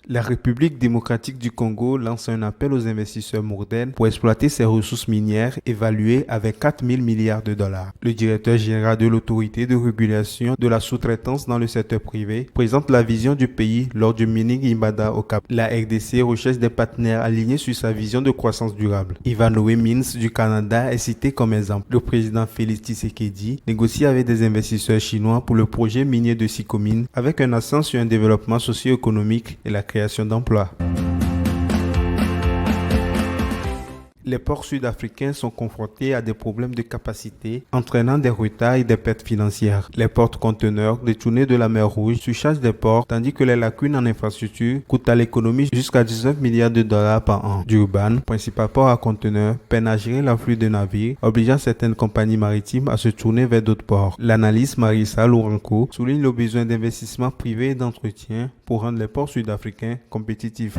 La République démocratique du Congo lance un appel aux investisseurs modernes pour exploiter ses ressources minières évaluées avec 4 000 milliards de dollars. Le directeur général de l'autorité de régulation de la sous-traitance dans le secteur privé présente la vision du pays lors du meeting Imbada au Cap. La RDC recherche des partenaires alignés sur sa vision de croissance durable. Ivanhoe Mines du Canada est cité comme exemple. Le président Félix Tshisekedi négocie avec des investisseurs chinois pour le projet minier de Sicomine avec un accent sur un développement socio-économique et la création d'emplois. Les ports sud-africains sont confrontés à des problèmes de capacité, entraînant des retards et des pertes financières. Les porte-conteneurs détournés de la mer Rouge surchargent des ports, tandis que les lacunes en infrastructure coûtent à l'économie jusqu'à 19 milliards de dollars par an. Durban, principal port à conteneurs, peine à gérer l'afflux de navires, obligeant certaines compagnies maritimes à se tourner vers d'autres ports. L'analyste Marissa Lourenco souligne le besoin d'investissement privé et d'entretien pour rendre les ports sud-africains compétitifs.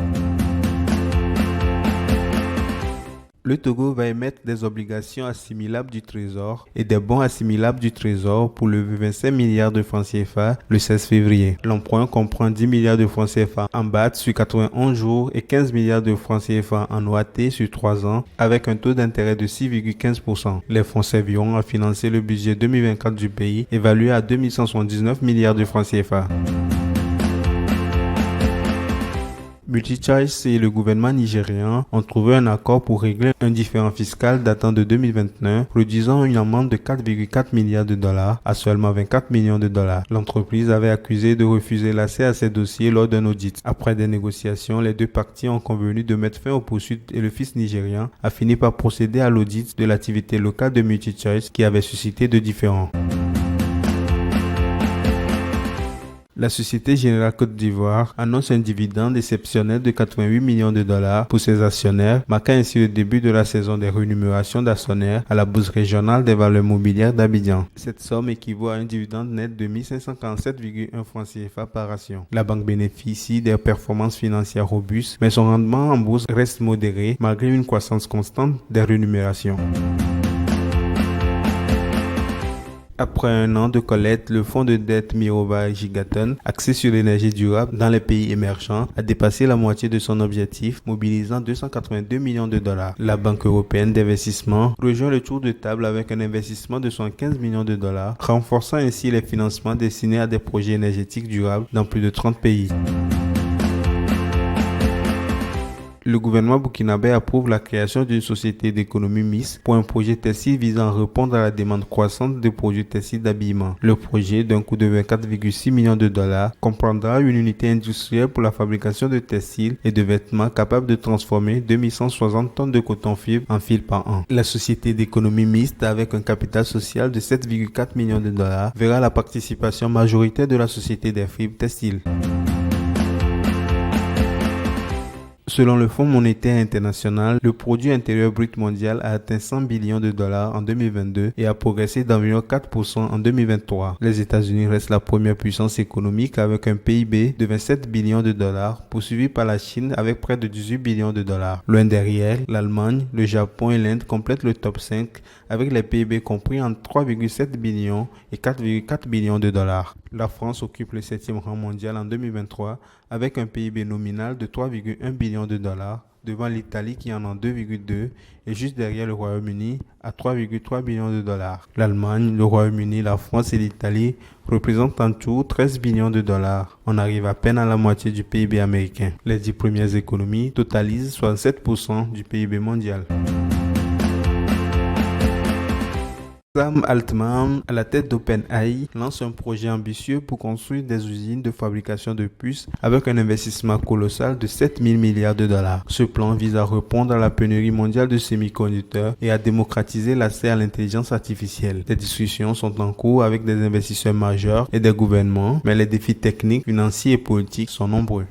Le Togo va émettre des obligations assimilables du Trésor et des bons assimilables du Trésor pour lever 25 milliards de francs CFA le 16 février. L'emprunt comprend 10 milliards de francs CFA en BAT sur 91 jours et 15 milliards de francs CFA en OAT sur 3 ans avec un taux d'intérêt de 6,15%. Les fonds serviront à financer le budget 2024 du pays évalué à 2179 milliards de francs CFA. MultiChoice et le gouvernement nigérian ont trouvé un accord pour régler un différend fiscal datant de 2029, réduisant une amende de 4,4 milliards de dollars à seulement 24 millions de dollars. L'entreprise avait accusé de refuser l'accès à ces dossiers lors d'un audit. Après des négociations, les deux parties ont convenu de mettre fin aux poursuites et le fisc nigérian a fini par procéder à l'audit de l'activité locale de MultiChoice qui avait suscité de différends. La Société Générale Côte d'Ivoire annonce un dividende exceptionnel de 88 millions de dollars pour ses actionnaires, marquant ainsi le début de la saison des rémunérations d'actionnaires à la Bourse régionale des valeurs mobilières d'Abidjan. Cette somme équivaut à un dividende net de 1547,1 francs CFA par action. La banque bénéficie des performances financières robustes, mais son rendement en bourse reste modéré malgré une croissance constante des rémunérations. Après un an de collecte, le fonds de dette Mirova Gigaton, axé sur l'énergie durable dans les pays émergents, a dépassé la moitié de son objectif, mobilisant 282 millions de dollars. La Banque européenne d'investissement rejoint le tour de table avec un investissement de 75 millions de dollars, renforçant ainsi les financements destinés à des projets énergétiques durables dans plus de 30 pays. Le gouvernement burkinabé approuve la création d'une société d'économie mixte pour un projet textile visant à répondre à la demande croissante de produits textiles d'habillement. Le projet, d'un coût de 24,6 millions de dollars, comprendra une unité industrielle pour la fabrication de textiles et de vêtements capable de transformer 2160 tonnes de coton-fibre en fil par an. La société d'économie mixte, avec un capital social de 7,4 millions de dollars, verra la participation majoritaire de la société des fibres textiles. Selon le Fonds monétaire international, le produit intérieur brut mondial a atteint 100 billions de dollars en 2022 et a progressé d'environ 4% en 2023. Les États-Unis restent la première puissance économique avec un PIB de 27 billions de dollars, poursuivi par la Chine avec près de 18 billions de dollars. Loin derrière, l'Allemagne, le Japon et l'Inde complètent le top 5 avec les PIB compris entre 3,7 billions et 4,4 billions de dollars. La France occupe le 7e rang mondial en 2023 avec un PIB nominal de 3,1 billions de dollars, devant l'Italie qui en a 2,2 et juste derrière le Royaume-Uni à 3,3 billions de dollars. L'Allemagne, le Royaume-Uni, la France et l'Italie représentent en tout 13 billions de dollars. On arrive à peine à la moitié du PIB américain. Les 10 premières économies totalisent 67% du PIB mondial. Sam Altman, à la tête d'OpenAI, lance un projet ambitieux pour construire des usines de fabrication de puces avec un investissement colossal de 7 000 milliards de dollars. Ce plan vise à répondre à la pénurie mondiale de semi-conducteurs et à démocratiser l'accès à l'intelligence artificielle. Les discussions sont en cours avec des investisseurs majeurs et des gouvernements, mais les défis techniques, financiers et politiques sont nombreux.